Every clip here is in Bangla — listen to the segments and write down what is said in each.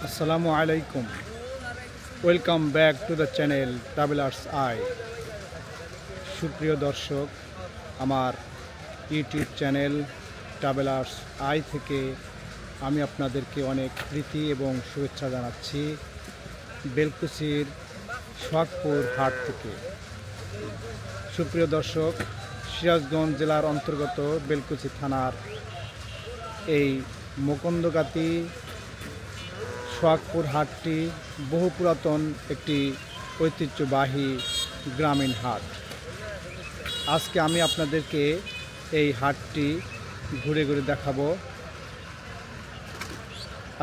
আসসালামু আলাইকুম। Welcome back to the channel travellers I. সুপ্রিয় দর্শক, আমার ইউটিউব চ্যানেল ট্রাভেলার্স আই থেকে আমি আপনাদেরকে অনেক প্রীতি এবং শুভেচ্ছা জানাচ্ছি বেলকুচির সোহাগপুর হাট থেকে। সুপ্রিয় দর্শক, সিরাজগঞ্জ জেলার অন্তর্গত বেলকুচি থানার এই মুকুন্দগাতি সোহাগপুর হাটটি বহু পুরাতন একটি ঐতিহ্যবাহী গ্রামীণ হাট। আজকে আমি আপনাদেরকে এই হাটটি ঘুরে ঘুরে দেখাবো।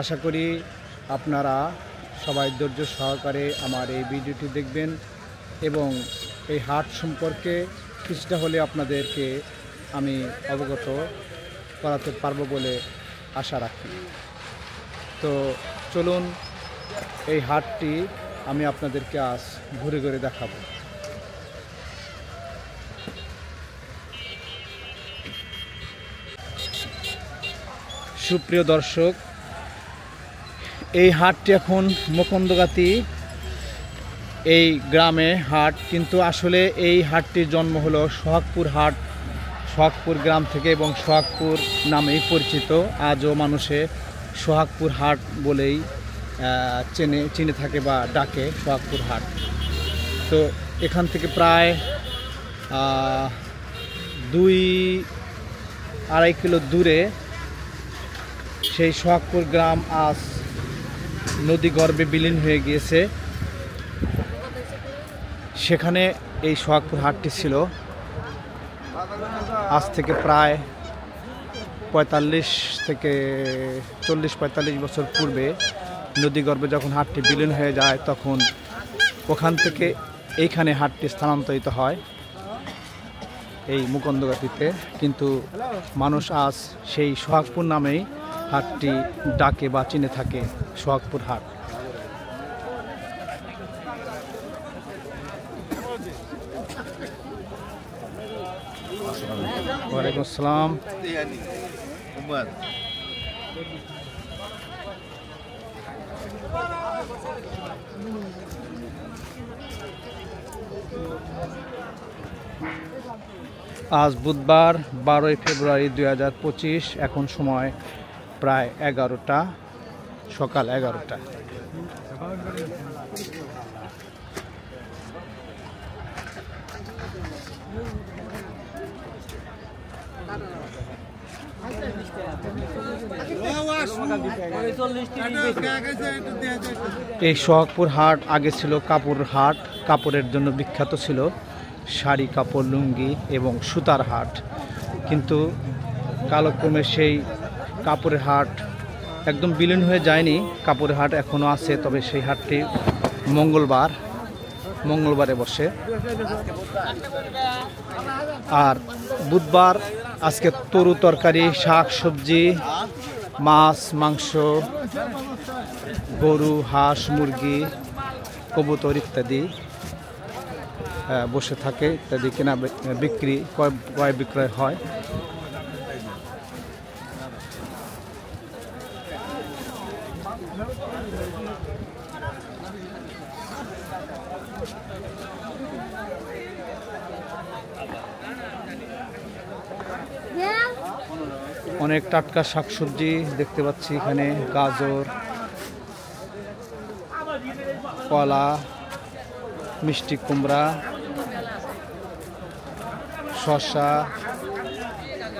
আশা করি আপনারা সবাই ধৈর্য সহকারে আমার এই ভিডিওটি দেখবেন এবং এই হাট সম্পর্কে কিছুটা হলে আপনাদেরকে আমি অবগত করাতে পারবো বলে আশা রাখি। তো চলুন, এই হাটটি আমি আপনাদেরকে আজ ঘুরে ঘুরে দেখাবো। সুপ্রিয় দর্শক, এই হাটটি এখন মুকুন্দগাতি এই গ্রামে হাট, কিন্তু আসলে এই হাটটির জন্ম হলো সোহাগপুর হাট, সোহাগপুর গ্রাম থেকে এবং সোহাগপুর নামেই পরিচিত। আজও মানুষে সোহাগপুর হাট বলেই চিনে থাকে বা ডাকে সোহাগপুর হাট। তো এখান থেকে প্রায় 2-2.5 কিলো দূরে সেই সোহাগপুর গ্রাম আজ নদী গর্ভে বিলীন হয়ে গিয়েছে। সেখানে এই সোহাগপুর হাটটি ছিল। আজ থেকে প্রায় 40-45 বছর পূর্বে নদীগর্ভে যখন হাটটি বিলীন হয়ে যায়, তখন ওখান থেকে এইখানে হাটটি স্থানান্তরিত হয় এই মুকুন্দগাতিতে। কিন্তু মানুষ আজ সেই সোহাগপুর নামেই হাটটি ডাকে বা চিনে থাকে, সোহাগপুর হাট। ওয়ালাইকুম আসসালাম। আজ বুধবার 12 ফেব্রুয়ারি 2025। এখন সময় প্রায় 11টা, সকাল 11টা। এই সোহাগপুর হাট আগে ছিল কাপড় হাট। কাপড়ের জন্য বিখ্যাত ছিল, শাড়ি, কাপড়, লুঙ্গি এবং সুতার হাট। কিন্তু কালক্রমে সেই কাপড়ের হাট একদম বিলীন হয়ে যায়নি। কাপড়ের হাট এখনও আছে, তবে সেই হাটটি মঙ্গলবারে বসে। আর বুধবার আজকে তরু তরকারি, শাক সবজি, মাছ, মাংস, গরু, হাঁস, মুরগি, কবুতর ইত্যাদি বসে থাকে। ইত্যাদি কেনা বিক্রি, ক্রয় বিক্রয় হয়। অনেক টাটকা শাকসবজি দেখতে পাচ্ছি এখানে, গাজর, কলা, মিষ্টি কুমড়া, শসা,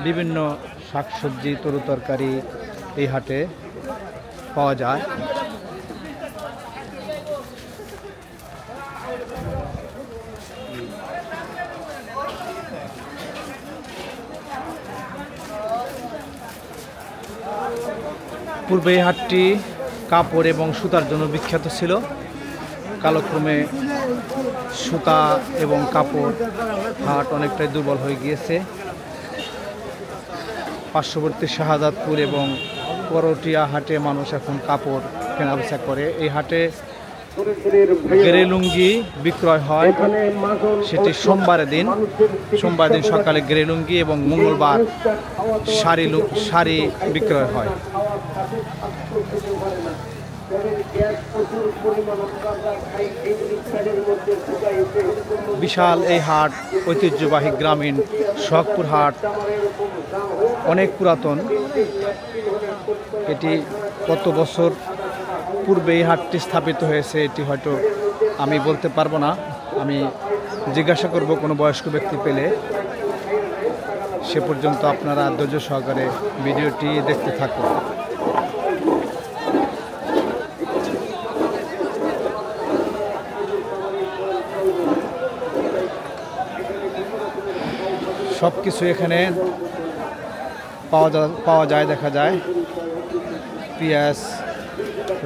বিভিন্ন শাকসবজি, তরু তরকারি এই হাটে পাওয়া যায়। পূর্বে এই হাটটি কাপড় এবং সুতার জন্য বিখ্যাত ছিল। কালক্রমে সুতা এবং কাপড় হাট অনেকটাই দুর্বল হয়ে গিয়েছে। পার্শ্ববর্তী শাহাদাতপুর এবং করটিয়া হাটে মানুষ এখন কাপড় কেনাবেচা করে। এই হাটে গেরে লুঙ্গি বিক্রয় হয়, সেটি সোমবার দিন সকালে গেরে লুঙ্গি এবং মঙ্গলবার শাড়ি বিক্রয় হয়। বিশাল এই হাট, ঐতিহ্যবাহী গ্রামীণ সোহাগপুর হাট, অনেক পুরাতন। এটি কত বছর পূর্বে এই হাটটি স্থাপিত হয়েছে এটি হয়তো আমি বলতে পারবো না। আমি জিজ্ঞাসা করব কোনো বয়স্ক ব্যক্তি পেলে। সে পর্যন্ত আপনারা ধৈর্য সহকারে ভিডিওটি দেখতে থাকুন। সব কিছু এখানে পাওয়া যায়, দেখা যায়। পেঁয়াজ,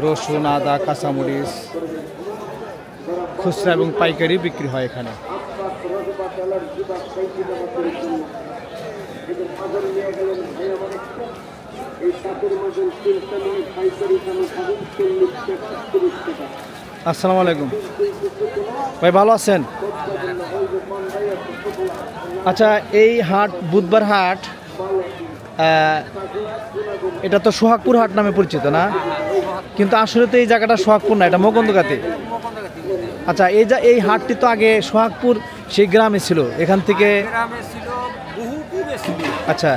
রসুন, আদা, কাঁচামরিচ খুচরা এবং পাইকারি বিক্রি হয় এখানে। আসসালামু আলাইকুম ভাই, ভালো আছেন? আচ্ছা, এই হাট বুধবার হাট, এটা তো সোহাগপুর হাট নামে পরিচিত না? কিন্তু আসলে তো এই জায়গাটা সোহাগপুর না, এটা মকন্দগাতি। আচ্ছা, এই হাটটি তো আগে সোহাগপুর সেই গ্রামে ছিল, এখান থেকে আচ্ছা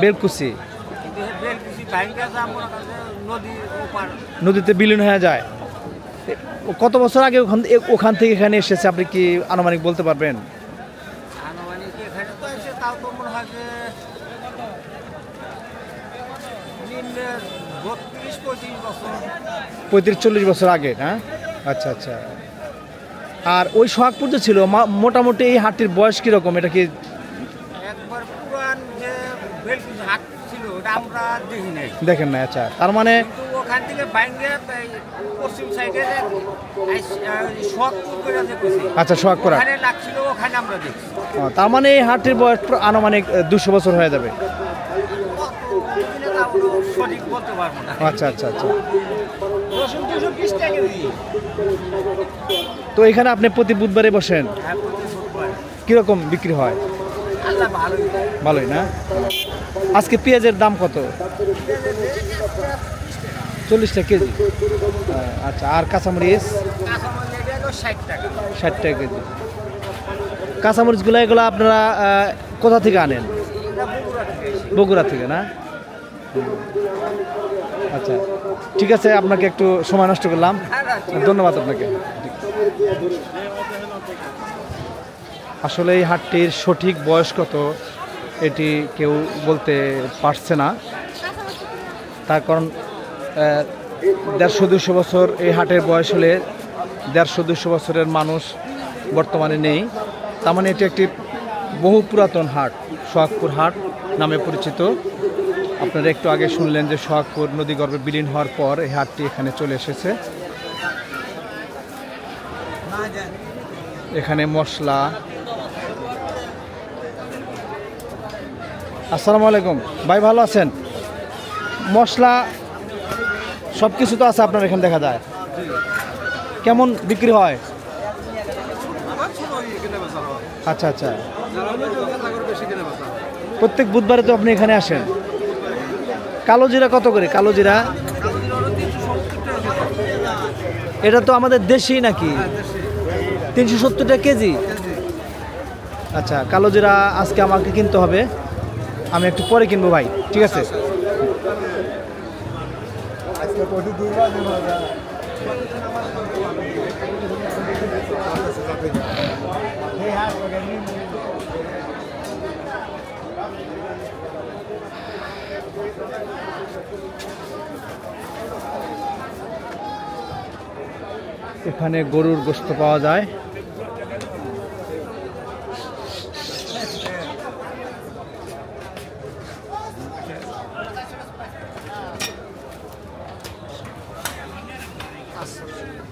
বেলকুচি নদীতে বিলীন হয়ে যায়। কত বছর আগে ওখান থেকে এখানে এসেছে আপনি কি আনুমানিক বলতে পারবেন? 35-40 বছর আগে না? আচ্ছা আচ্ছা। আর ওই সোহাগপুর যে ছিল, মোটামুটি এই হাটটির বয়স কিরকম? এটা কি একবার পুরান যে বেলকুচি হাট ছিল ওটা আমরা দেখি নাই। দেখেন না? আচ্ছা, তার মানে ওখান থেকে বাইরে পশ্চিম সাইডে সোহাগপুর করে দেখেছি। আচ্ছা, সোহাগপুর ওখানে লাগছিল, ওখানে আমরা দেখছি। তার মানে এই হাটটির বয়স আনুমানিক 200 বছর হয়ে যাবে। সঠিক বলতে পারবো না। আচ্ছা আচ্ছা আচ্ছা। রসুন 220 টাকা কেজি। তো এখানে আপনি প্রতি বুধবারে বসেন? হ্যাঁ, প্রতি বুধবার। কিরকম বিক্রি হয়? আল্লাহ ভালোই। ভালোই না? আজকে পেঁয়াজের দাম কত? 40 টাকা কেজি। আচ্ছা, আর কাঁচামরিচ? 60 টাকা। 60 টাকা কেজি। কাঁচামরিচগুলো এগুলো আপনারা কোথা থেকে আনেন? বগুড়া থেকে না? আচ্ছা, ঠিক আছে, আপনাকে একটু সময় নষ্ট করলাম, ধন্যবাদ আপনাকে। আসলে এই হাটটির সঠিক বয়স কত এটি কেউ বলতে পারছে না, তার কারণ 150-200 বছর এই হাটের বয়স হলে 150-200 বছরের মানুষ বর্তমানে নেই। তার মানে এটি একটি বহু পুরাতন হাট, সোহাগপুর হাট নামে পরিচিত। আপনারা একটু আগে শুনলেন যে সোহাগপুর নদীগর্ভে বিলীন হওয়ার পর এই হাটটি এখানে চলে এসেছে। এখানে মশলা। আসসালামু আলাইকুম ভাই, ভালো আছেন? মশলা সব কিছু তো আছে আপনার এখানে, দেখা যায়। কেমন বিক্রি হয়? আচ্ছা আচ্ছা। প্রত্যেক বুধবারে তো আপনি এখানে আসেন। কালো জিরা কত করে? কালো জিরা এটা তো আমাদের দেশি নাকি? 370 টাকা কেজি। আচ্ছা, কালো জিরা আজকে আমাকে কিনতে হবে, আমি একটু পরে কিনবো ভাই, ঠিক আছে? এখানে গরুর গোশত পাওয়া যায়।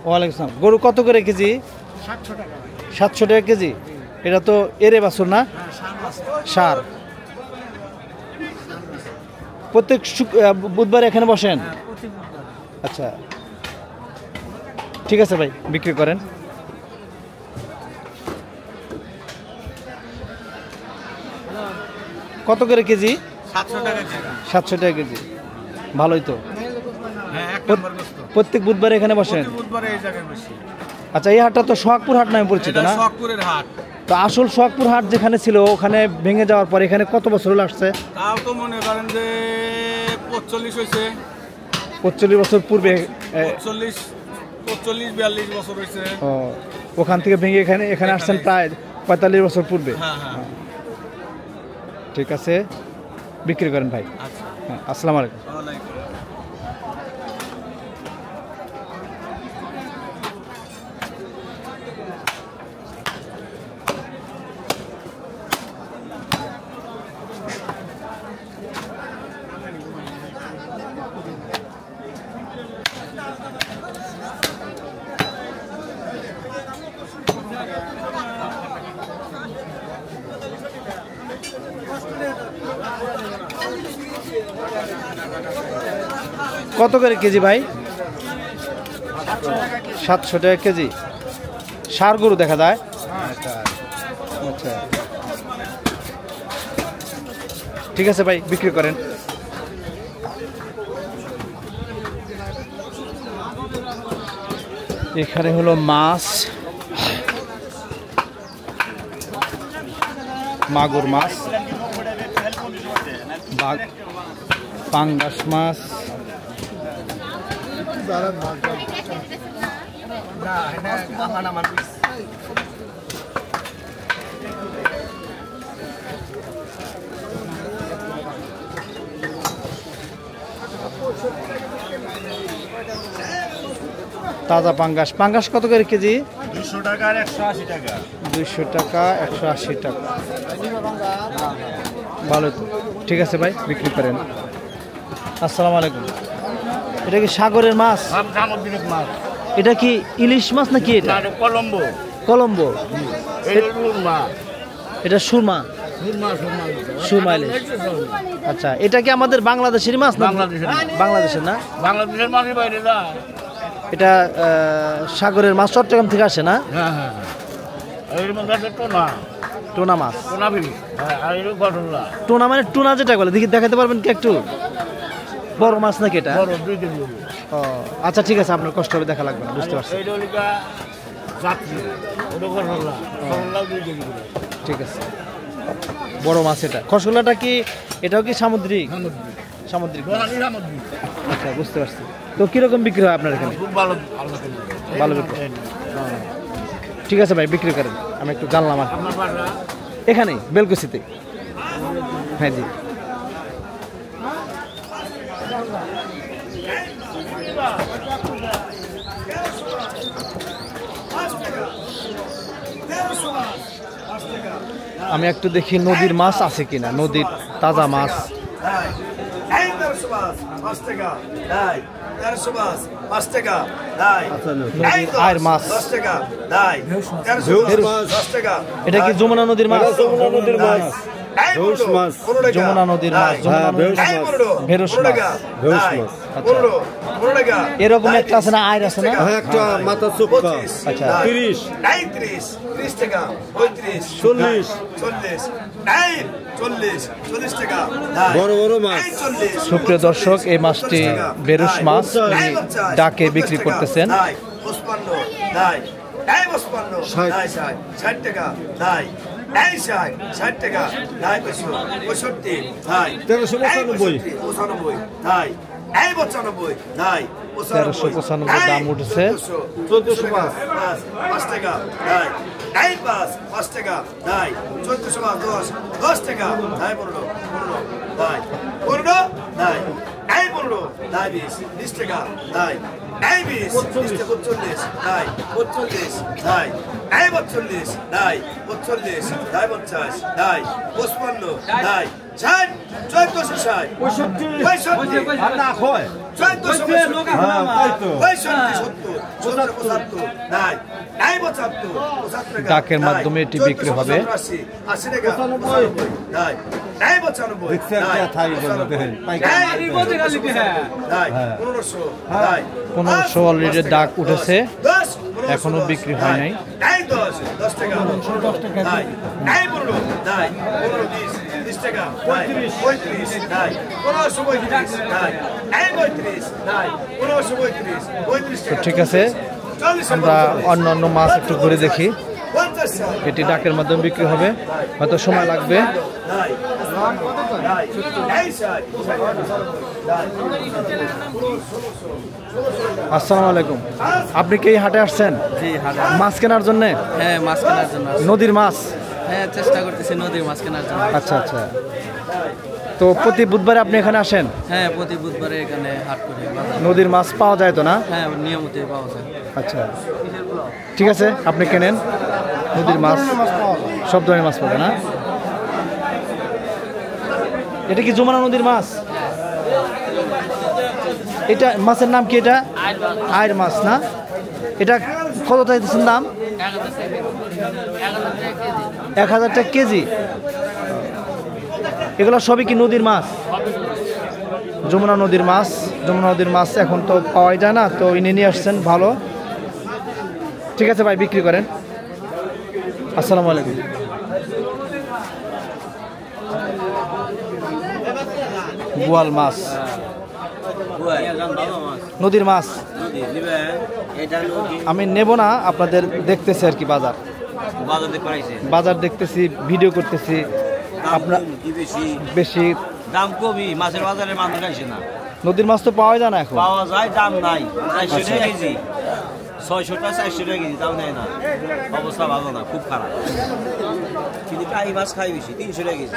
ওয়ালাইকুম আসসালাম। গরু কত করে কেজি? 700 টাকা কেজি। এটা তো এরে বাছুর না? সার। প্রত্যেক বুধবার এখানে বসেন? আচ্ছা, ঠিক আছে ভাই, বিক্রি করেন। কত করে কেজি? 700 টাকা কেজি। 700 টাকা কেজি, ভালোই তো। হ্যাঁ, এক নম্বর গোস্ত। প্রত্যেক বুধবারে এখানে বসেন? প্রতি বুধবারে এই জায়গায় বসি। আচ্ছা, এই হাটটা তো সোহাগপুর হাট নামে পরিচিত এটা না? শখপুরের হাট। তো আসল সোহাগপুর হাট যেখানে ছিল ওখানে ভেঙে যাওয়ার পর এখানে কত বছর হলো আসছে? তাও তো মনে করেন যে 45 হয়েছে। 45 বছর পূর্বে। 45-42 বছর হয়েছে। ও, ওখান থেকে ভেঙে এখানে আসছেন প্রায় 45 বছর পূর্বে। হ্যাঁ হ্যাঁ। ঠিক আছে, বিক্রি করেন ভাই। আচ্ছা, হ্যাঁ, আসসালামু আলাইকুম। ওয়ালাইকুম। কত করে কেজি ভাই? 700 টাকা কেজি। ষাঁড় গরু দেখা যায়। আচ্ছা, ঠিক আছে ভাই, বিক্রি করেন। এখানে হলো মাছ, মাগুর মাছ, পাঙ্গাস মাছ, তাজা পাঙ্গাস। পাঙ্গাস কত করে কেজি? 200 টাকা আর 180 টাকা। 200 টাকা, 180 টাকা। ভালো তো, ঠিক আছে ভাই, বিক্রি করেন। আসসালামু আলাইকুম। এটা কি সাগরের মাছ? সামুদ্রিক মাছ। এটা কি ইলিশ মাছ নাকি? এটা কলম্বো। কলম্বো। এটা সুরমা। এটা সুরমা। সুরমা ইলিশ। আচ্ছা, এটা কি আমাদের বাংলাদেশের মাছ না? বাংলাদেশের না? বাংলাদেশের মাছের বাইরে না। এটা সাগরের মাছ, চট্টগ্রাম থেকে আসে না? হ্যাঁ হ্যাঁ। এর মধ্যে আছে টোনা। টোনা মাছ। Tuna fish. হ্যাঁ, আর এর ঘটনা। টোনা মানে টুনা যেটা বলে, দেখি দেখাতে পারবেন কি একটু? বড় মাছ নাকি এটা? বড় 2 কেজি। ও আচ্ছা, ঠিক আছে, আপনার কষ্ট হবে, দেখা লাগবে না, বুঝতে পারছি। এইটা হলিকা যাত্রী। ওটা ঘটনা। ঘটনা 2 কেজি। ঠিক আছে, বড় মাছ এটা। খসলাটা কি এটাও কি সামুদ্রিক? সামুদ্রিক মাছ। সামুদ্রিক। আচ্ছা, বুঝতে পারছি। তো কিরকম বিক্রি হয় আপনার এখানে? খুব ভালো। ভালো বিক্রি। ঠিক আছে ভাই, বিক্রি করেন, আমি একটু জানলাম আর। আপনার বাসা? এখানে বেলকুচিতে। হ্যাঁ জি। আমি একটু দেখি নদীর মাছ আছে কিনা, নদীর তাজা মাছ। নদীর আয়ের মাছ। এটা কি যমুনা নদীর মাছ? যমুনা নদীর মাছ। ভেরস মাছ। এরকম একটা আছে না, আয়ের আছে না? একটা মাথা চুক্কা। আচ্ছা, 30 30 টাকা, 35 40 40 টাকা। বড় বড় মাছ। সুপ্রিয় দর্শক, এই মাছটি বেরুস মাছ, তিনি ডাকে বিক্রি করতেছেন। 60 টাকা। 60 টাকা। 65 1395 দাম উঠেছে। 5 টাকা। 5 টাকা। 10 টাকা। 15 20 টাকা। 20 45 45 ডাকের মাধ্যমে এটি বিক্রি হবে। 1500 অলরেডি ডাক উঠেছে, এখনো বিক্রি হয় নাই। 10 টাকা। 15 20 টাকা 35 নাই 1535 নাই 35 নাই 1535 35 টাকা ঠিক আছে, আমরা অন্য অন্য মাছ একটু ঘুরে দেখি। এটি ডাকের মাধ্যমে বিক্রি হবে, হয়তো সময় লাগবে। আসসালামু আলাইকুম, আপনি কি এই হাটে আসছেন? জি হাটে। মাছ কেনার জন্য? হ্যাঁ মাছ কেনার জন্য আসছি। নদীর মাছ? হ্যাঁ চেষ্টা করতেছি নদীর মাছ কেনার জন্য। আচ্ছা আচ্ছা, তো প্রতি বুধবারে আপনি এখানে আসেন? হ্যাঁ প্রতি বুধবারে এখানে হাট করে বাজার। নদীর মাছ পাওয়া যায় তো না? হ্যাঁ নিয়মিত পাওয়া যায়। আচ্ছা ঠিক আছে, আপনি কেনেন নদীর মাছ, সব ধরনের মাছ পাবে না? এটা কি যমুনা নদীর মাছ? এটা মাছের নাম কি? এটা আয়ের মাছ না? এটা কত চাইতেছেন দাম? 1000 টাকা কেজি। এগুলো সবই কি নদীর মাছ? যমুনা নদীর মাছ। যমুনা নদীর মাছ এখন তো পাওয়াই যায় না, তো ইনি নিয়ে আসছেন, ভালো। ঠিক আছে ভাই, বিক্রি করেন। আসসালামু আলাইকুম। বোয়াল মাছ, নদীর মাছ আমি নেব না, আপনাদের দেখতেছি আর কি, বাজার দেখতেছি, ভিডিও করতেছি। আপনার বেশি দাম কমই, মাছের বাজারে মানুষ আসে না। নদীর মাছ তো পাওয়া যায় না এখন। পাওয়া যায়, দাম নাই। 400 টাকা কেজি, 600 টাকা 400 টাকা কেজি, দাম নেয় না। অবস্থা ভালো না, খুব খারাপ। কিন্তু টাকি মাছ খাই বেশি, 300 টাকা কেজি।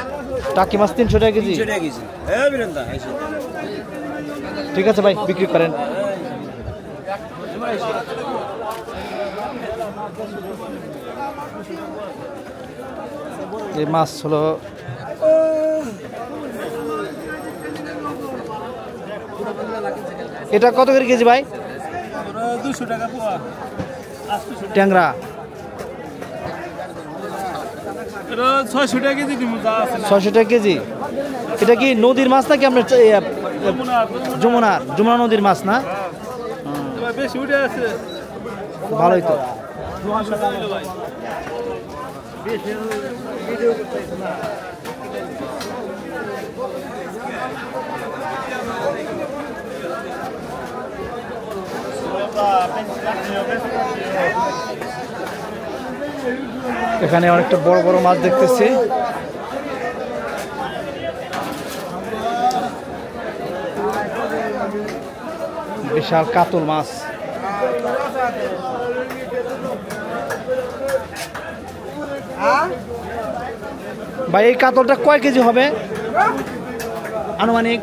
টাকি মাছ 300 টাকা কেজি? 300 টাকা কেজি। হ্যাঁ বীরেন্দা, ঠিক আছে ভাই, বিক্রি করেন। এই মাছ হলো এটা কত করে কেজি ভাই? 200 টাকা পোয়া। ট্যাংরা 600 টাকা কেজি দিমু, যা আছে 600 টাকা কেজি। এটা কি নদীর মাছ নাকি আপনার যমুনা নদীর মাছ না? বেশি উঠে আছে। ভালোই তো। এখানে অনেকটা বড় বড় মাছ দেখতেছি। বিশাল কাতল মাছ। ভাই এই কাতলটা কয় কেজি হবে আনুমানিক?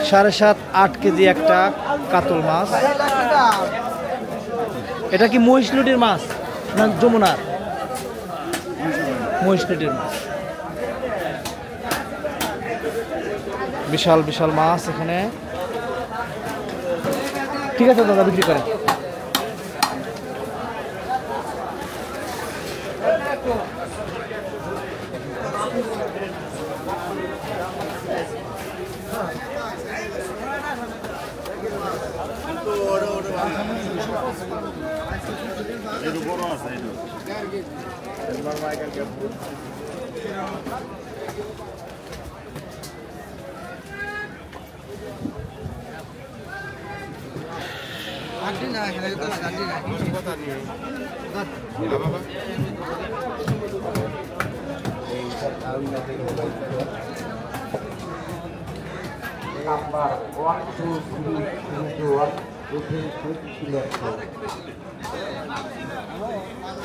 7.5-8 কেজি একটা কাতল মাছ। এটা কি মহিষলুটির মাছ না যমুনার? মহিষলুটির মাছ। বিশাল বিশাল মাছ এখানে। ঠিক আছে দাদা, বিক্রি করেন।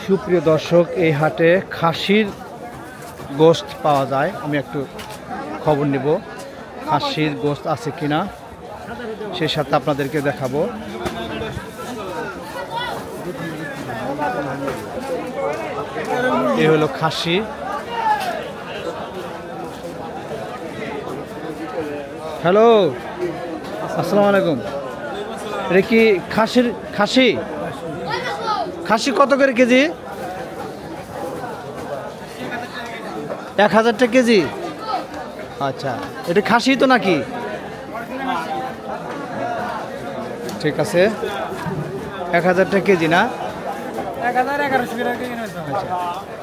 সুপ্রিয় দর্শক, এই হাটে খাসির গোশত পাওয়া যায়। আমি একটু খবর নেব খাসির গোশত আছে কিনা, সেই সাথে আপনাদেরকে দেখাবো। এই হলো খাসি। হ্যালো, আসসালামু আলাইকুম। এটা কি খাসি? খাসি কত করে কেজি? 1000 টাকা কেজি। আচ্ছা, এটা খাসি তো নাকি? ঠিক আছে, 1000 টাকা কেজি না?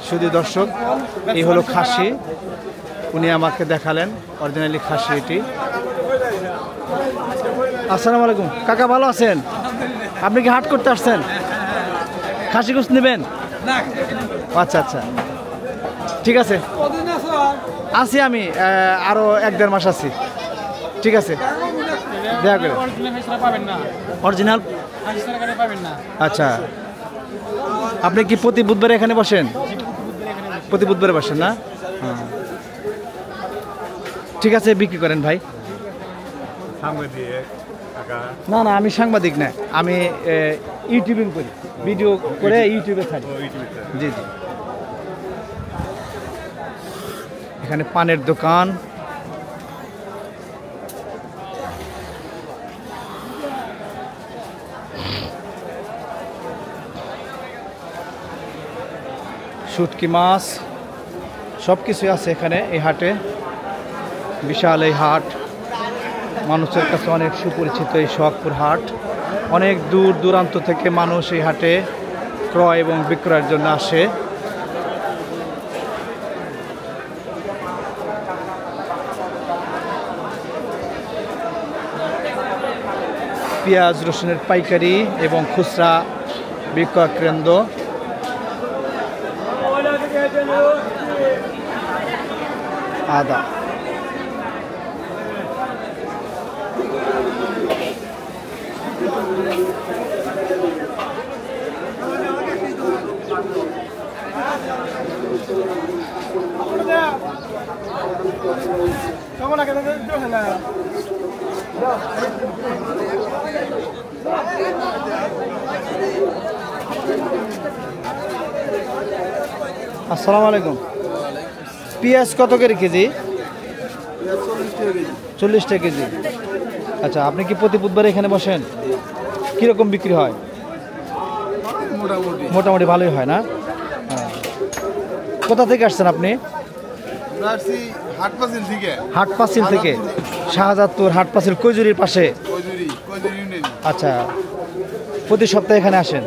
শুধু দর্শক, এই হলো খাসি, উনি আমাকে দেখালেন অরিজিনালি খাসি এটি। আসসালামু আলাইকুম কাকা, ভালো আছেন? আপনি কি হাট করতে আসছেন? খাসি গোশত নেবেন? আচ্ছা আচ্ছা, ঠিক আছে, আছি আমি, আরো 1-1.5 মাস আছি। ঠিক আছে, দেখা করে। অরিজিনাল? আচ্ছা, আপনি কি প্রতি বুধবারে এখানে বসেন? প্রতি বুধবারে বসেন না? হ্যাঁ, ঠিক আছে, বিক্রি করেন ভাই। না না, আমি সাংবাদিক না, আমি ইউটিউবিং করি, ভিডিও করে ইউটিউবে ছাড়ি। জি জি। এখানে পানের দোকান, শুটকি মাছ, সব কিছুই আছে এখানে এই হাটে। বিশাল এই হাট, মানুষের কাছে অনেক সুপরিচিত এই সোহাগপুর হাট। অনেক দূর দূরান্ত থেকে মানুষ এই হাটে ক্রয় এবং বিক্রয়ের জন্য আসে। পেঁয়াজ রসুনের পাইকারি এবং খুচরা বিক্রয় কেন্দ্র। আদা, আসসালামু আলাইকুম। পেঁয়াজ কত করে কেজি? 40 টাকা কেজি। আচ্ছা, আপনি কি প্রতি বুধবারে এখানে বসেন? কীরকম বিক্রি হয়? মোটামুটি ভালোই হয় না? হ্যাঁ। কোথা থেকে আসছেন আপনি? হাটপাচিল থেকে। শাহজাদপুর হাটপাচিল কৈজুরির পাশে। আচ্ছা, প্রতি সপ্তাহে এখানে আসেন?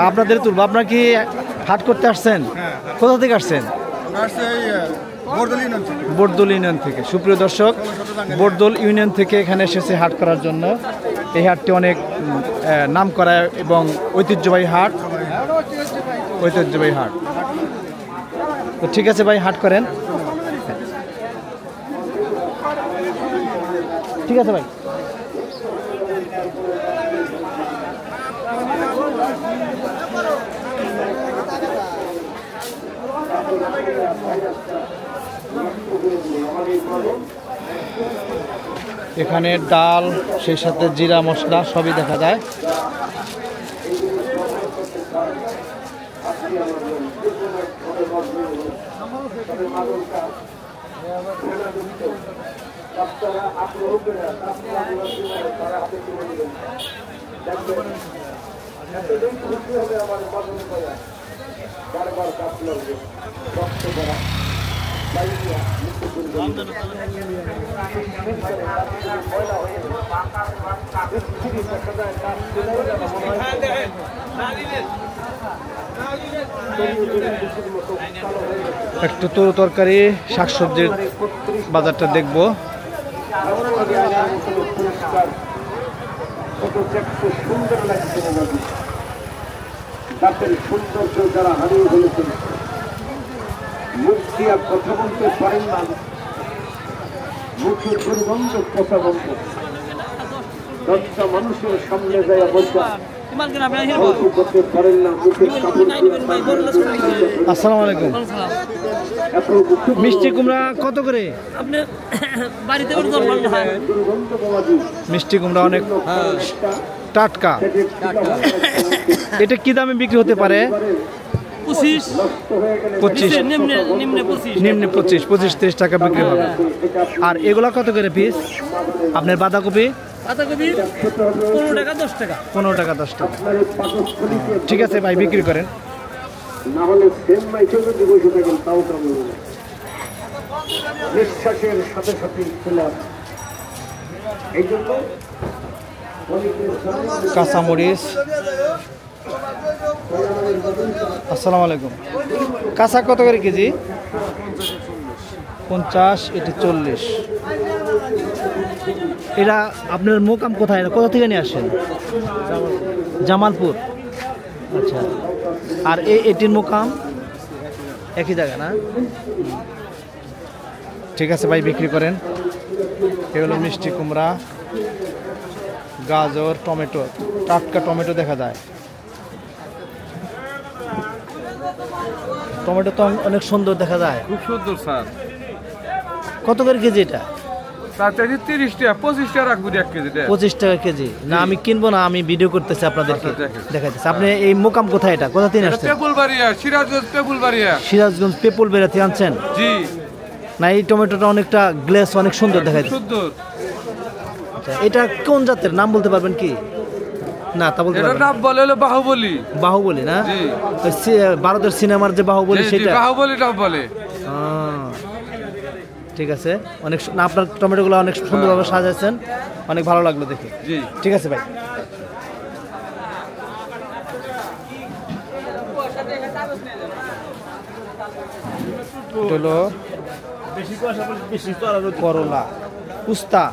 আপনাদের তুলব, আপনার কি হাট করতে আসছেন? কোথা থেকে আসছেন? বটদল ইউনিয়ন থেকে। সুপ্রিয় দর্শক, বটদল ইউনিয়ন থেকে এখানে এসেছে হাট করার জন্য। এই হাটটি অনেক নাম করা এবং ঐতিহ্যবাহী হাট। তো ঠিক আছে ভাই, হাট করেন। ঠিক আছে ভাই। এখানে ডাল, সেই সাথে জিরা মশলা সবই দেখা যায়। একটু তরকারি শাকসবজির বাজারটা দেখবো। গাছের সৌন্দর্য যারা হারিয়ে ফেলেছেন, মুখ দিয়া কথা বলতে পারেন না, মুখের দুর্গন্ধ কথা বন্ধ। 10টা মানুষের সামনে যায় বলতে করতে পারেন না, মুখের আসসালামু আলাইকুম। মিষ্টি কুমড়া কত করে? মিষ্টি কুমড়া অনেক টাটকা। এটা কি দামে বিক্রি হতে পারে? 25, নিম্নে 25-30 টাকা বিক্রি হবে। আর এগুলা কত করে পিস? আপনার বাঁধাকপি? 15 টাকা 10 টাকা। ঠিক আছে ভাই, বিক্রি করেন। না হলে সেম মাইকে যদি বসে থাকেন তাও কাম হবে না। নিঃশ্বাসের সাথে সাথে চলে আসে। এই জন্য কাঁচামরিচ। আসসালামু আলাইকুম। কাঁচা কত করে কেজি? 50, এটি 40। এরা আপনার মোকাম কোথায়, কোথা থেকে নিয়ে আসেন? জামালপুর। আচ্ছা, আর এটির মোকাম একই জায়গা না? ঠিক আছে ভাই, বিক্রি করেন। এগুলো মিষ্টি কুমড়া, গাজর, টমেটো, টাটকা টমেটো দেখা যায়। টমেটো তো অনেক সুন্দর দেখা যায়। খুব সুন্দর স্যার। কত করে কেজি এটা? তার চাইছে 30 টাকা, 25 টাকা রাখবো 1 কেজিটা। 25 টাকা কেজি। না আমি কিনবো না, আমি ভিডিও করতেছি আপনাদেরকে আচ্ছা, দেখেন। দেখাইতেছি। আপনি এই মোকাম কোথায়, এটা কোথা থেকে আসছেন? পেপুলবাড়িয়া, সিরাজগঞ্জ পেপুলবাড়িয়া। সিরাজগঞ্জ পেপুল বেড়াতে আনছেন? জি। না, এই টমেটোটা অনেকটা গ্লেস, অনেক সুন্দর দেখাইতেছে। সুন্দর। আচ্ছা, এটা কোন জাতের নাম বলতে পারবেন কি? না, তা বলতে এটার পারবেন না। নাম বলে হলো বাহুবলী। বাহুবলী না? জি। ওই ভারতের সিনেমার যে বাহুবলী, জি, জি, সেটা? বাহুবলী নাম বলে। ঠিক আছে, অনেক না, আপনার টমেটোগুলো অনেক সুন্দরভাবে সাজাচ্ছেন, অনেক ভালো লাগলো দেখে। জি। ঠিক আছে ভাই। হলো করলা, উস্তা।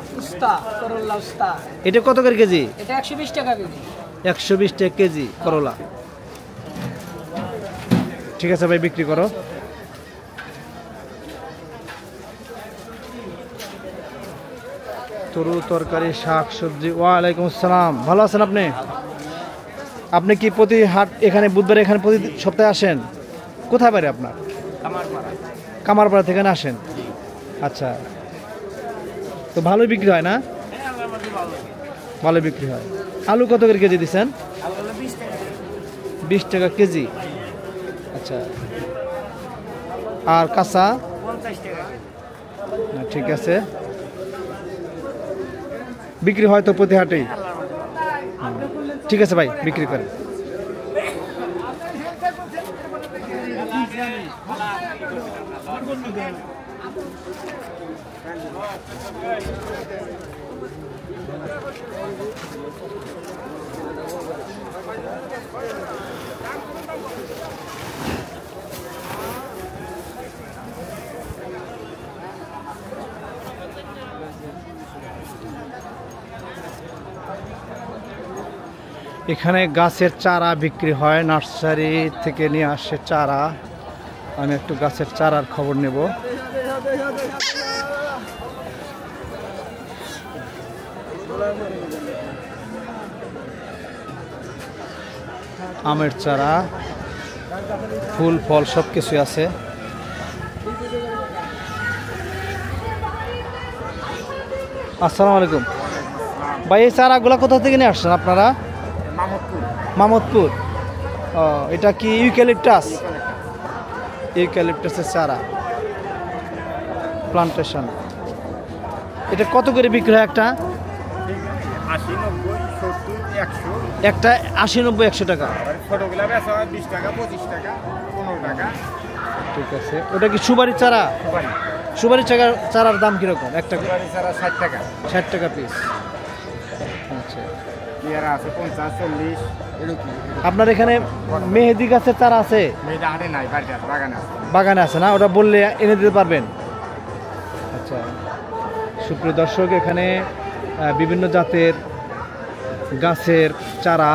এটা কত করে কেজি? এটা 120 টাকা কেজি। 120 টাকা কেজি করলা। ঠিক আছে ভাই, বিক্রি করো। তরু তরকারি, শাক সবজি। ওয়ালাইকুম আসসালাম। ভালো আছেন আপনি? আপনি কি প্রতি হাট এখানে বুধবারে এখানে প্রতি সপ্তাহে আসেন? কোথায় বাড়ি আপনার? কামারপাড়া থেকে আসেন? আচ্ছা, তো ভালোই বিক্রি হয় না? ভালো বিক্রি হয়। আলু কত করে কেজি দিচ্ছেন? 20 টাকা কেজি। আচ্ছা, আর কাঁচা? 50 টাকা। ঠিক আছে, বিক্রি হয় তো প্রতি হাটেই? ঠিক আছে ভাই, বিক্রি করেন। এখানে গাছের চারা বিক্রি হয়, নার্সারি থেকে নিয়ে আসে চারা। আমি একটু গাছের চারার খবর নেব। আমের চারা, ফুল ফল সব কিছু আছে। আসসালামু আলাইকুম ভাই, এই চারাগুলো কোথা থেকে নিয়ে আসছেন আপনারা? মামদপুর। ও, এটা কি ইউক্যালিপটাস? ইউক্যালিপটাসের চারা, প্লান্টেশন। এটা কত করে বিক্রি হয় একটা? 80, 90, 70, 100। একটা 80, 90, 100 টাকা। ছোটগুলা বেচা হয় 20 টাকা, 25 টাকা, 15 টাকা। ঠিক আছে, ওটা কি সুপারি চারা? সুপারি চারার দাম কিরকম? একটা সুপারি চারা 60 টাকা। 60 টাকা পিস। আচ্ছা, পেয়ারা আছে 50, 40 এরকম। আপনার এখানে মেহেদি গাছের চারা আছে? মেয়েটা হাটে নাই, বাড়িতে আছে, বাগানে আছে। বাগানে আছে না? ওটা বললে এনে দিতে পারবেন? আচ্ছা, সুপ্রিয় দর্শক, এখানে বিভিন্ন জাতের গাছের চারা,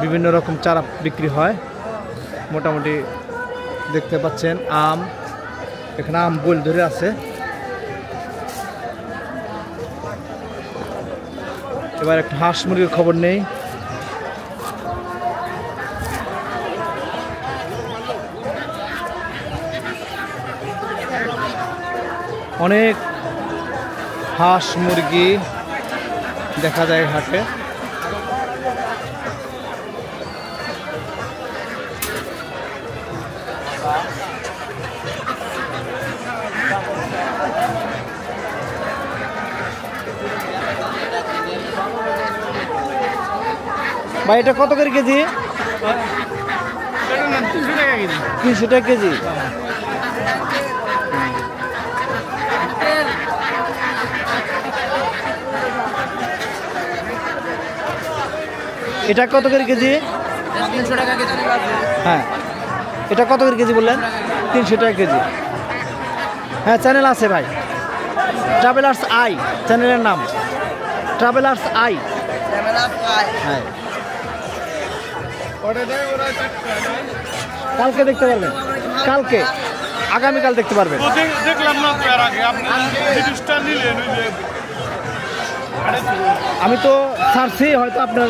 বিভিন্ন রকম চারা বিক্রি হয়। মোটামুটি দেখতে পাচ্ছেন আম, এখানে আম বল ধরে আছে। এবার একটা হাঁস মুরগির খবর নেই। অনেক হাঁস মুরগি দেখা যায় হাটে। ভাই, এটা কত করে কেজি? 300 টাকা কেজি। এটা কত করে কেজি? 300 টাকা কেজি আছে। হ্যাঁ, এটা কত করে কেজি বললেন? 300 টাকা কেজি। হ্যাঁ, চ্যানেল আছে ভাই, ট্রাভেলার্স আই চ্যানেলের নাম, ট্রাভেলার্স আই। হ্যাঁ, কালকে দেখতে পারবেন, কালকে আগামীকাল দেখতে পারবেন। দেখলাম না তো এর আগে আপনি জিনিসটা নিলেন ওই যে আমি তো সার্চই, হয়তো আপনার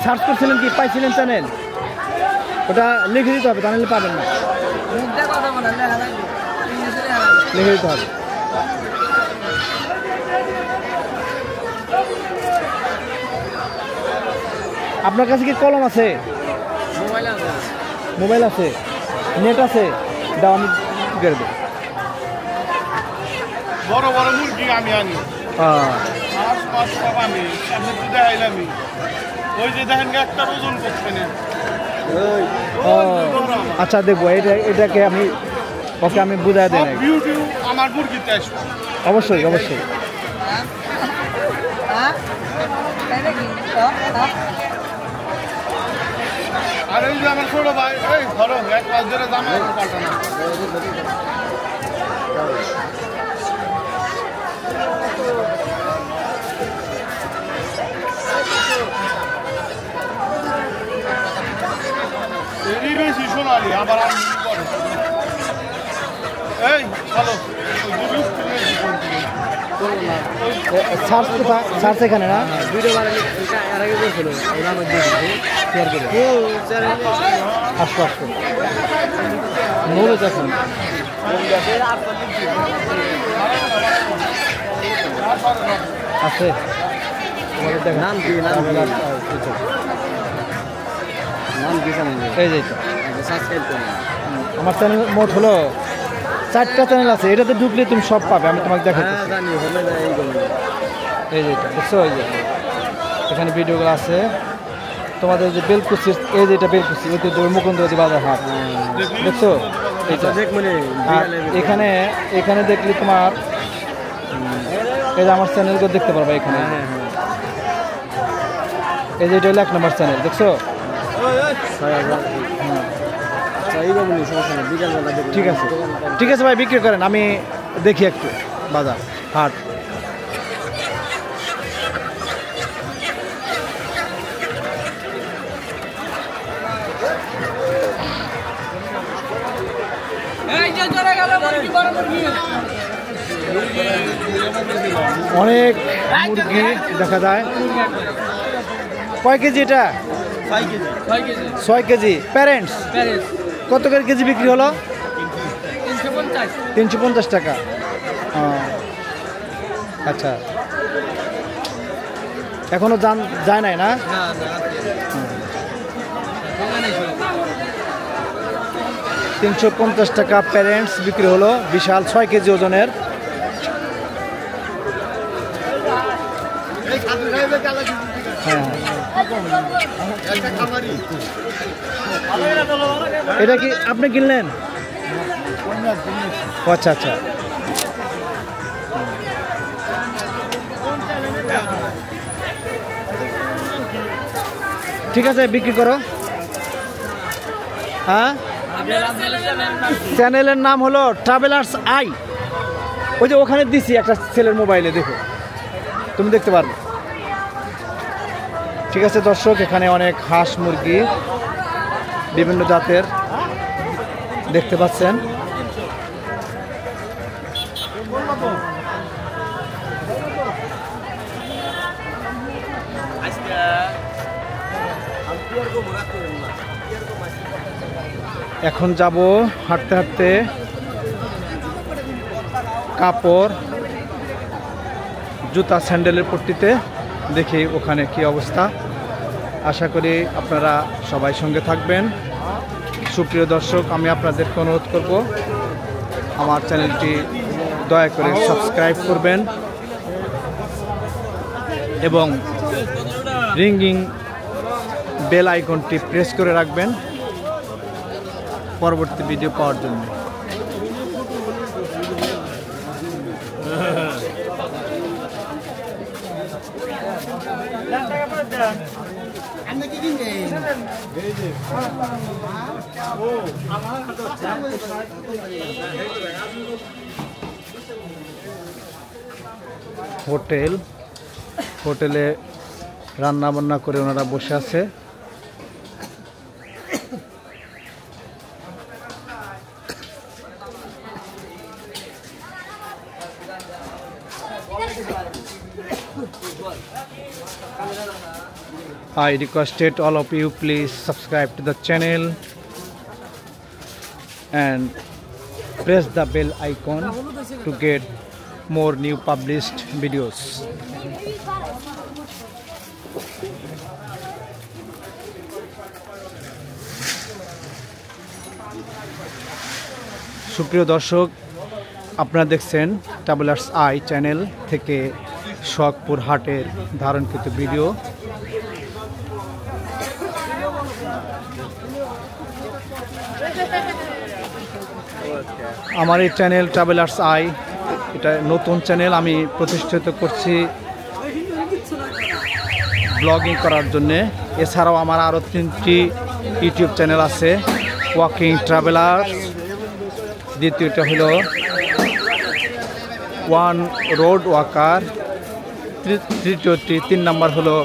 সার্চ করছিলেন কি পাইছিলেন চ্যানেল, ওটা লিখে দিতে হবে, তাহলে পাবেন না, লিখে দিতে হবে। আপনার কাছে কি কলম আছে? মোবাইল আছে, নেট আছে, দাও আমি কি করে দেবো। বড় বড় মুরগি আমি আনি মাছ মাছ সব আমি আপনি তো দেখাইলামই ওই যে দেখেন একটা ওজন করছে না ও আচ্ছা, দেখবো এটাকে আমি ওকে আমি বুঝাই দেই। বিউটি আমার মুরগিতে আসবে অবশ্যই অবশ্যই। আর এই যে আমার ছোট ভাই এই ধরো এক মাস ধরে জামা পাল্টানো এই বেশি সোনালি আবার আমি করে এই চলো সার্চ কোথায়? সার্চ এখানে না? ভিডিও বানালে এর আগে বলছিল ওরা মধ্যে শেয়ার করে আসতো আসতো নড়ে দেখুন। আছে তোমাদের দেখেন নাম কি নাম কি চ্যানেল এই যে এটা। সাবস্ক্রাইব করুন। আমার চ্যানেল মোট হলো 4টা চ্যানেল আছে, এটাতে ঢুকলে তুমি সব পাবে, আমি তোমাকে দেখাচ্ছি। হ্যাঁ জানি হলে এই করুন। এই যে এটা দেখছো, এই যে এখানে ভিডিওগুলো আছে তোমাদের, যে বেলকুচি, এই যে এটা বেলকুচি, ওই মুকুন্দবাদী বাজার হাট দেখছো এইটা। দেখ মানে আর এখানে এখানে দেখলে তোমার এই যে আমার চ্যানেলগুলো দেখতে পারবে এখানে। এই যে এটা হলো 1 নম্বর চ্যানেল দেখছো। ঠিক আছে ঠিক আছে ভাই, বিক্রি করেন, আমি দেখি একটু বাজার হাট। অনেক মুরগি দেখা যায়। কয় কেজি এটা? 6 কেজি প্যারেন্টস। কত করে কেজি বিক্রি হলো? 350 টাকা। আচ্ছা, এখনো যায় নাই না? 350 টাকা প্যারেন্টস বিক্রি হলো, বিশাল 6 কেজি ওজনের। হ্যাঁ, এটা কি আপনি কিনলেন? আচ্ছা আচ্ছা, ঠিক আছে, বিক্রি করো। হ্যাঁ, চ্যানেলের নাম হলো ট্রাভেলার্স আই। ওই যে ওখানে দিছি একটা ছেলের মোবাইলে, দেখো তুমি দেখতে পারবে। ঠিক আছে দর্শক, এখানে অনেক হাঁস মুরগি বিভিন্ন জাতের দেখতে পাচ্ছেন। এখন যাব হাঁটতে হাঁটতে কাপড়, জুতা, স্যান্ডেলের পট্টিতে, দেখি ওখানে কি অবস্থা। আশা করি আপনারা সবাই সঙ্গে থাকবেন। সুপ্রিয় দর্শক, আমি আপনাদেরকে অনুরোধ করব আমার চ্যানেলটি দয়া করে সাবস্ক্রাইব করবেন এবং রিংগিং বেল আইকনটি প্রেস করে রাখবেন পরবর্তী ভিডিও পাওয়ার জন্য। আমি কি হোটেলে রান্না বান্না করে ওনারা বসে আছে। I requested all of you please subscribe to the channel and press the bell icon to get more new published videos. সুপ্রিয় দর্শক, আপনারা দেখছেন ট্রাভেলার্স আই চ্যানেল থেকে সোহাগপুর হাটের ধারণকৃত ভিডিও। আমার এই চ্যানেল ট্রাভেলার্স আই, এটা নতুন চ্যানেল আমি প্রতিষ্ঠিত করছি ব্লগিং করার জন্যে। এছাড়াও আমার আরও 3টি ইউটিউব চ্যানেল আছে, ওয়াকিং ট্রাভেলার, দ্বিতীয়টা হলো ওয়ান রোড ওয়াকার, তৃতীয়টি 3 নম্বর হলো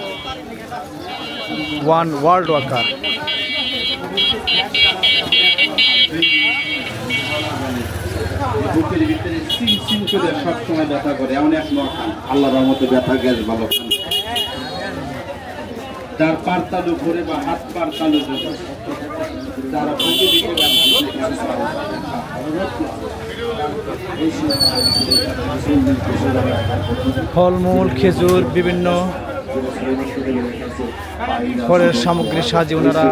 ওয়ান ওয়ার্ল্ড ওয়াকার। বুকের ভিতরে সিং করে সবসময় ব্যথা করে, এমন এক খান আল্লাহর রহমতে ব্যথা গ্যাস ভালো খান। যার পার তালু করে বা হাত পার তালু যারা বুকে দিকে ফলমূল, খেজুর, বিভিন্ন ফলের সামগ্রী সাজিয়ে ওনারা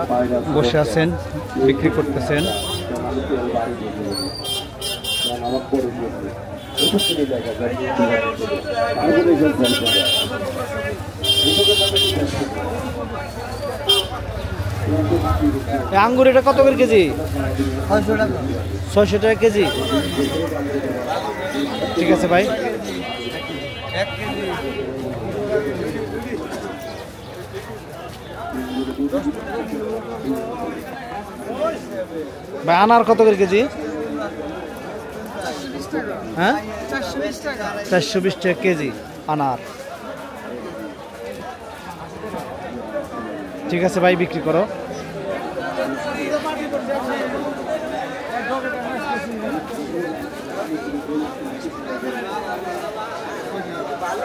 বসে আছেন, বিক্রি করতেছেন। আঙ্গুর এটা কত করে কেজি? 600 টাকা কেজি। ঠিক আছে ভাই। ভাই আনার কত করে কেজি? হ্যাঁ, 420 টাকা কেজি আনার। ঠিক আছে ভাই, বিক্রি করো।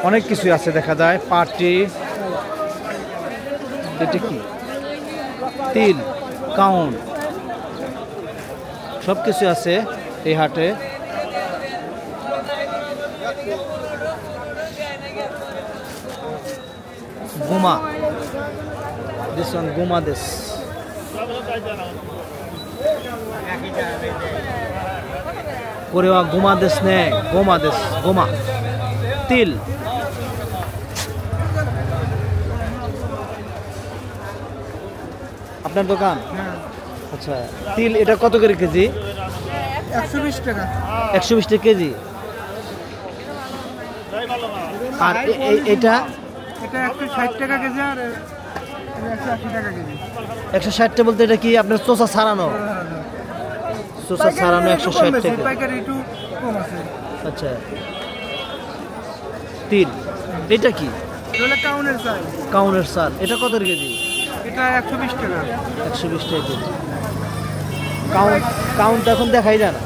অনেক কিছুই আছে দেখা যায়, পাটি, এটা কি তিল, কাউন, সব কিছু আছে এই হাটে। গুমা, this one guma this korewa guma this ne goma this goma til আপনার দোকান? আচ্ছা, তিল এটা কত করে কেজি? 120 টাকা। 120 টাকা কেজি। আর এটা এটা 160 টাকা কেজি আর 180 টাকা কেজি। 160 টাকা বলতে এটা কি আপনার চোষা ছাড়ানো? চোষা ছাড়ানো 160 টাকা। পাইকারি একটু কম আছে। আচ্ছা, তিল এটা কি? এটা কাউনের চাল। কাউনের চাল, এটা কত কেজি? এটা 120 টাকা। 120 টাকা কেজি। কাউন তো এখন দেখাই যায় না।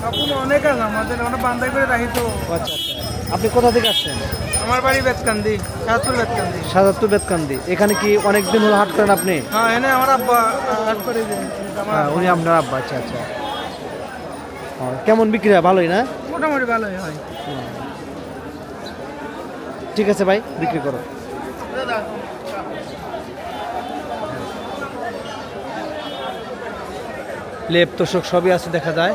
এখন অনেক আছে আমাদের, আমরা বান্ধাই করে রাখি তো। আচ্ছা আচ্ছা, আপনি কোথা থেকে আসছেন? আমার বাড়ি বেতকান্দি, সাজাদপুর বেতকান্দি। সাজাদপুর বেতকান্দি। এখানে কি অনেকদিন হলো হাট করেন আপনি? হ্যাঁ, এনে আমার আব্বা হাট করে দেন। হ্যাঁ, উনি আপনার আব্বা। আচ্ছা আচ্ছা, কেমন বিক্রি হয়? ভালোই না? মোটামুটি ভালোই হয়। ঠিক আছে ভাই, বিক্রি করো। লেপ তোষক সবই আছে দেখা যায়।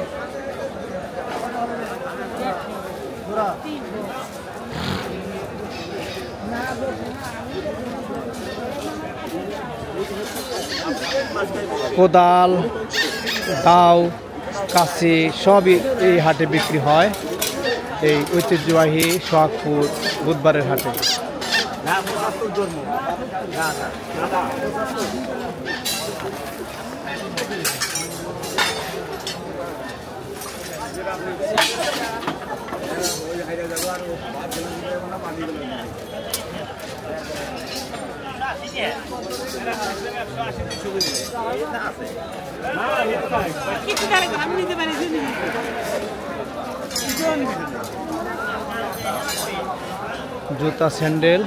কোদাল, দাও, কাশি সবই এই হাটে বিক্রি হয়, এই ঐতিহ্যবাহী সোহাগপুর বুধবারের হাটে। জুতা স্যান্ডেল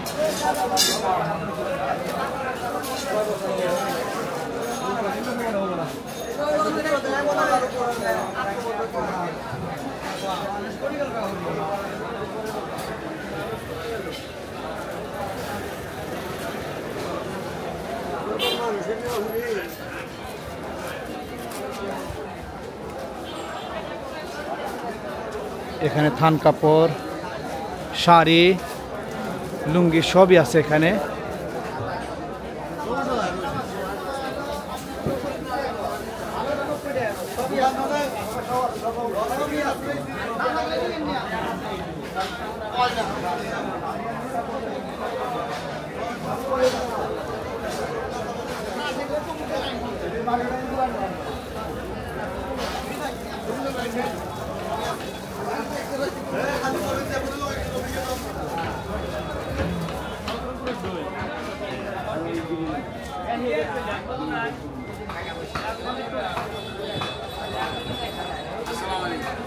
এখানে থান কাপড়, শাড়ি, লুঙ্গি সবই আছে এখানে।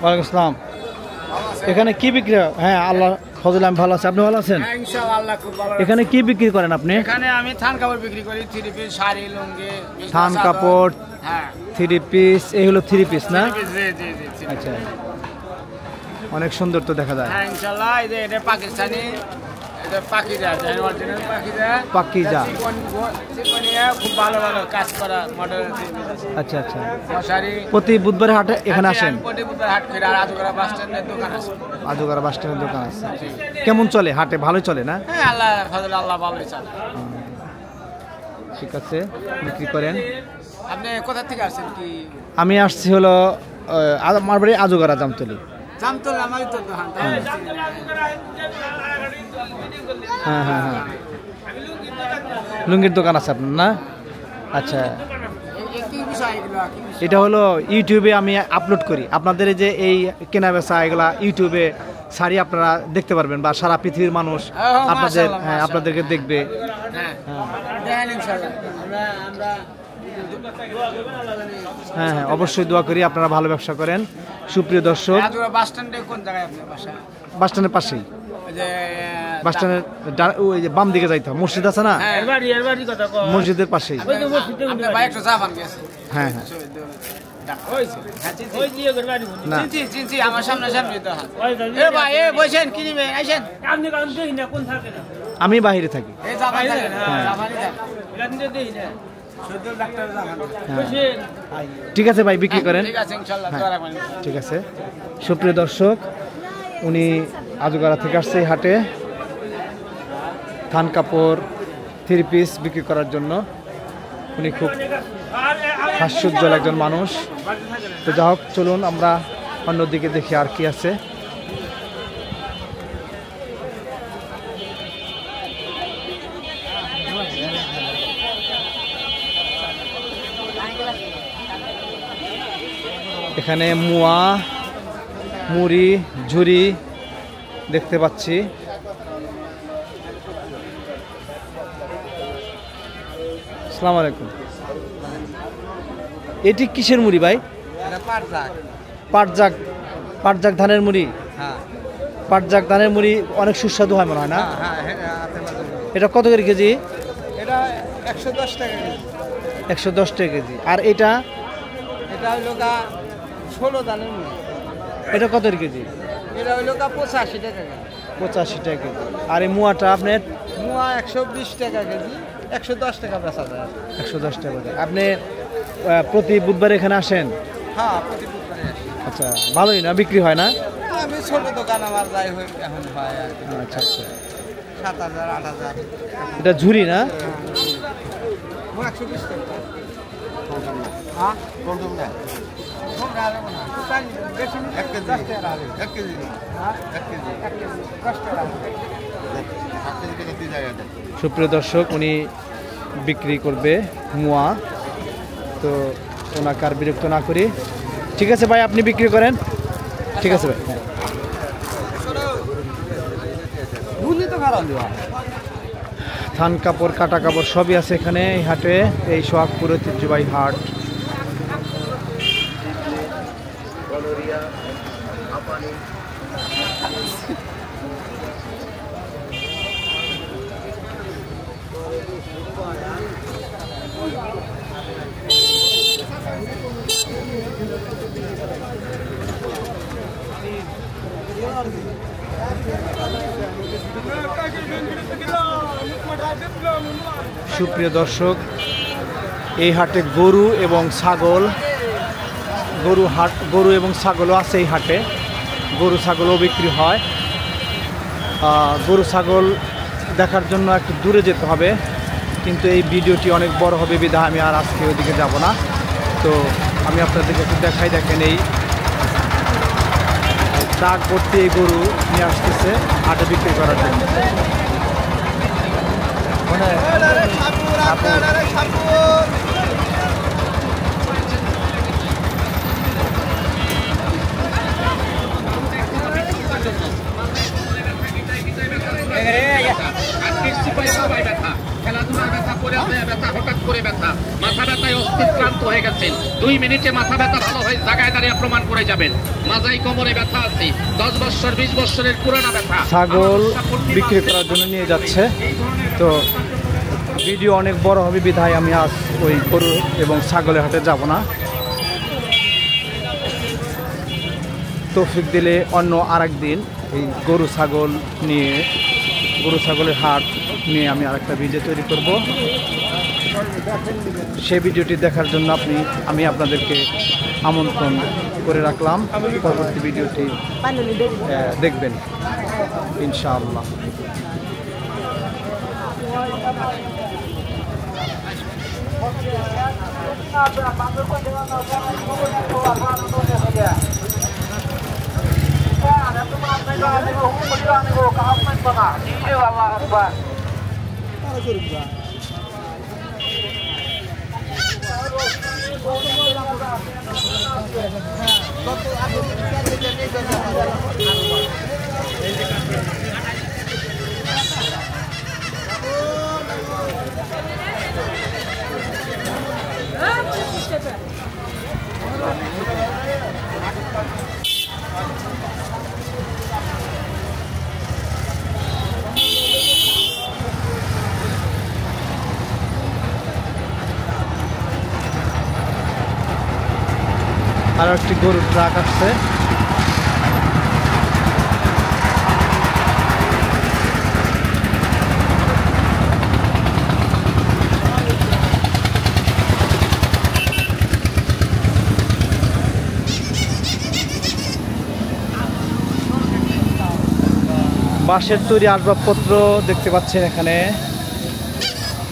ওয়ালাইকুম আসসালাম। এখানে কি বিক্রি হয়? হ্যাঁ, আল্লাহ ফজলে আমি ভালো আছি। আপনি ভালো আছেন? ইনশাআল্লাহ খুব ভালো। এখানে কি বিক্রি করেন আপনি? এখানে আমি থান কাপড় বিক্রি করি, 3 পিস, শাড়ি, লুঙ্গি, থান কাপড়, হ্যাঁ 3 পিস। এই হলো 3 পিস না? জি জি জি। আচ্ছা, অনেক সুন্দর তো দেখা যায়। হ্যাঁ ইনশাআল্লাহ। এই যে এটা পাকিস্তানি, এটা পাকিজা, এটা অরিজিনাল পাকিজা। পাকিজা চিকনিয়া, খুব ভালো ভালো কাজ করা মডেল। আচ্ছা আচ্ছা। মশারি প্রতি বুধবার হাটে এখানে আসেন? প্রতি বুধবার হাট করে। আর আজগরা বাস স্ট্যান্ডের দোকান আছে। আজগরা বাস স্ট্যান্ডের দোকান আছে। কেমন চলে হাটে? ভালো চলে না? হ্যাঁ আল্লাহ ফজলে, আল্লাহ ভালোই চালায়। ঠিক আছে, বিক্রি করেন। আপনি কোথা থেকে আসছেন? কি আমি আসছি হলো আমার বাড়ি আজগরা জামতলি। জামতলা আমারই তো দোকান। হ্যাঁ হ্যাঁ হ্যাঁ, লুঙ্গির দোকান আছে আপনার না? আচ্ছা, কি বিষয় এগুলো? এটা হলো ইউটিউবে আমি আপলোড করি। আপনাদের এই যে এই কেনা বেচা এগুলা ইউটিউবে শাড়ি আপনারা দেখতে পারবেন, বা সারা পৃথিবীর মানুষ আপনাদের আপনাদেরকে দেখবে। হ্যাঁ হ্যাঁ, অবশ্যই দোয়া করি আপনারা ভালো ব্যবসা করেন। সুপ্রিয় দর্শক, বাস স্ট্যান্ডে কোন জায়গায় আপনার বাসা? বাস স্ট্যান্ডের পাশেই। বাস স্ট্যান্ডের ওই যে বাম দিকে যাইতে হবে, মসজিদ আছে না? মসজিদের পাশেই। হ্যাঁ হ্যাঁ না, আমার সামনে সামনে তো। ভাই বসেন, কি নেবেন? আসেন। আমি বাইরে থাকি। ঠিক আছে ভাই, বিক্রি করেন। ঠিক আছে। সুপ্রিয় দর্শক, উনি আজগরা থেকে আসছে এই হাটে থান কাপড়, 3 পিস বিক্রি করার জন্য। উনি খুব হাস্যোজ্জ্বল একজন মানুষ। তো যা হোক, চলুন আমরা অন্যদিকে দেখি আর কি আছে। এখানে মুয়া, মুড়ি, ঝুড়ি দেখতে পাচ্ছি। আসসালামু আলাইকুম। এটি কিসের মুড়ি ভাই? পাটজাক। পাটজাক ধানের মুড়ি। পাটজাক ধানের মুড়ি অনেক সুস্বাদু হয় মনে হয় না? এটা কত করে কেজি? এটা 110 টাকা কেজি। 110 টাকা কেজি। আর এটা? এটা হইল 16 দানের মুড়ি। এটা কত কেজি? এটা হইল 85 টাকা কেজি। 85 টাকা কেজি। আর এই মুয়াটা আপনার? মুয়া 120 টাকা কেজি, 110 টাকা বেচা যায়। 110 টাকা। আপনি প্রতি বুধবার এখানে আসেন? হ্যাঁ, প্রতি বুধবারে আসি। আচ্ছা, ভালোই না? বিক্রি হয় না? আমি ছোট দোকান, আমার যাই হয় এখন হয় আর কি। আচ্ছা আচ্ছা। 7000 8000। এটা ঝুরি না? 120 টাকা। হ্যাঁ, কোন না? কোন রাখব না? বেশি 1 কেজি। 1 কেজি। হ্যাঁ, 1 কেজি। 1 কেজি 10 টাকা। সুপ্রিয় দর্শক, উনি বিক্রি করবে মোয়া, তো ওনাকে আর বিরক্ত না করি। ঠিক আছে ভাই, আপনি বিক্রি করেন। ঠিক আছে ভাই। থান কাপড়, কাটা কাপড় সবই আছে এখানে এই হাটে, এই সোহাগপুর ঐতিহ্যবাহী হাট। সুপ্রিয় দর্শক, এই হাটে গরু এবং ছাগল, গরু এবং ছাগলও আছে এই হাটে। গরু ছাগলও বিক্রি হয়। গরু ছাগল দেখার জন্য একটু দূরে যেতে হবে, কিন্তু এই ভিডিওটি অনেক বড় হবে বিধায় আমি আর আজকে ওইদিকে যাব না। তো আমি আপনাদেরকে একটু দেখাই। দেখেন, এই ট্রাক ভর্তি এই গরু নিয়ে আসতেছে হাটে বিক্রি করার জন্য। খেলাধুলার ব্যথা, পরিচয় ব্যথা, হঠাৎ করে ব্যথা, মাথা ব্যথায় অস্থিক্রান্ত হয়ে গেছেন। 2 মিনিটে মাথা ব্যথা ভালো হয়ে জায়গায় দাঁড়িয়ে প্রমাণ করে যাবেন। মাজাই কোমরে ব্যথা আছে, 10 বছর 20 বছরের পুরানা ব্যথা। ছাগল বিক্রি করার জন্য নিয়ে যাচ্ছে। তো ভিডিও অনেক বড় হবে বিধায় আমি আজ ওই গরু এবং ছাগলের হাটে যাব না। তৌফিক দিলে অন্য আরেক দিন এই গরু ছাগলের হাট নিয়ে আমি আরেকটা ভিডিও তৈরি করব। সেই ভিডিওটি দেখার জন্য আমি আপনাদেরকে আমন্ত্রণ করে রাখলাম। পরবর্তী ভিডিওটি দেখবেন ইনশাআল্লাহ। আর একটি গরুর ট্রাক আসছে। বাঁশের তৈরি আসবাবপত্র দেখতে পাচ্ছেন এখানে,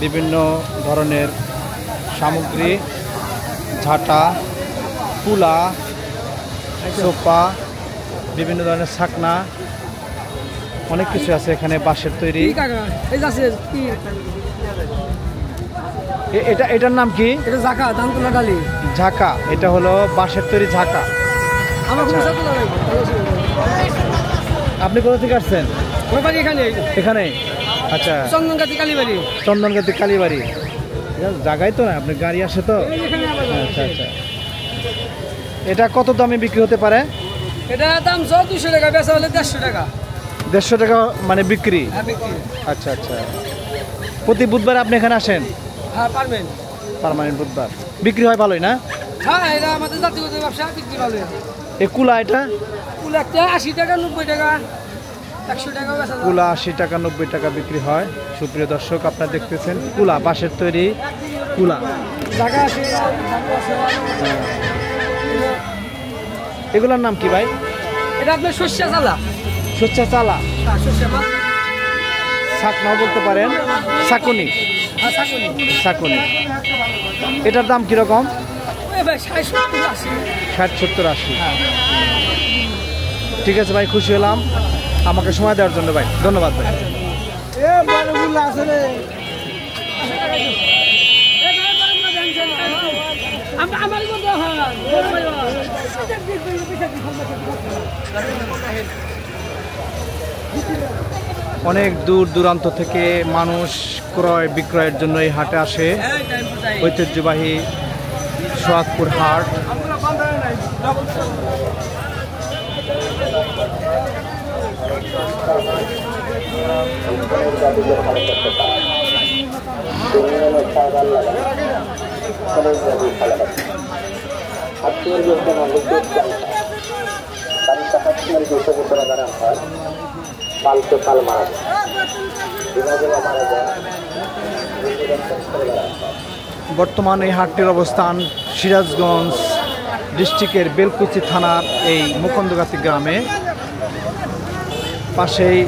বিভিন্ন ধরনের সামগ্রী, ঝাঁটা, কুলা, সোফা, বিভিন্ন ধরনের ছাকনা, অনেক কিছু আছে এখানে বাঁশের তৈরি। এটার নাম কি? এটা ঝাঁকা, ধানকুলা ডালি। ঝাঁকা, এটা হলো বাঁশের তৈরি ঝাঁকা। আপনি কোথা থেকে আসছেন? এখানে। আচ্ছা, চন্দনগাতি কালীবাড়ি জায়গায় তো না, আপনার গাড়ি আসে তো। আচ্ছা আচ্ছা, এটা কত দামে বিক্রি হতে পারে? এটা দাম 200 টাকা, বেচা হলে 150 টাকা। 150 টাকা মানে বিক্রি? আচ্ছা আচ্ছা। প্রতি বুধবার আপনি এখানে আসেন? হ্যাঁ, পার্মানেন্ট বুধবার। বিক্রি হয় ভালোই না? হ্যাঁ, এটা আমাদের জাতীয় ব্যবসা, বিক্রি ভালো। এই কুলা, এটা কুলা 80 টাকা, 90 টাকা, 100 টাকা বেচা। কুলা 80 টাকা 90 টাকা বিক্রি হয়। সুপ্রিয় দর্শক, আপনারা দেখতেছেন কুলা, বাঁশের তৈরি কুলা। এগুলোর নাম কি ভাই? এটা আপনার সর্ষে চালা। সর্ষে চালা, ছাকনাও বলতে পারেন, ছাকুনি। ছাকুনি। এটার দাম কিরকম? 60-70-80। ঠিক আছে ভাই, খুশি হলাম আমাকে সময় দেওয়ার জন্য ভাই, ধন্যবাদ ভাই। অনেক দূর দূরান্ত থেকে মানুষ ক্রয় বিক্রয়ের জন্য এই হাটে আসে। ঐতিহ্যবাহী সোহাগপুর হাট। বর্তমান এই হাটটির অবস্থান সিরাজগঞ্জ ডিস্ট্রিক্টের বেলকুচি থানার এই মুকুন্দগাতি গ্রামে। পাশেই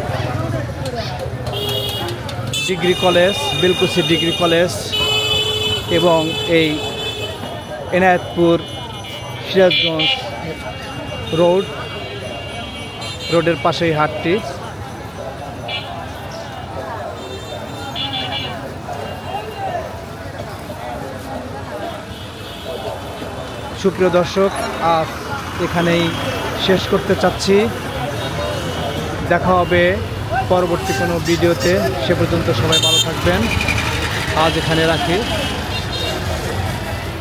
degree college, Belkuchi degree college এবং এই এনায়েতপুর সিরাজগঞ্জ রোডের পাশেই হাটটি। সুপ্রিয় দর্শক, আজ এখানেই শেষ করতে চাচ্ছি। দেখা হবে পরবর্তী কোনো ভিডিওতে। সে পর্যন্ত সবাই ভালো থাকবেন। আজ এখানে রাখি।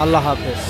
আল্লাহ হাফেজ।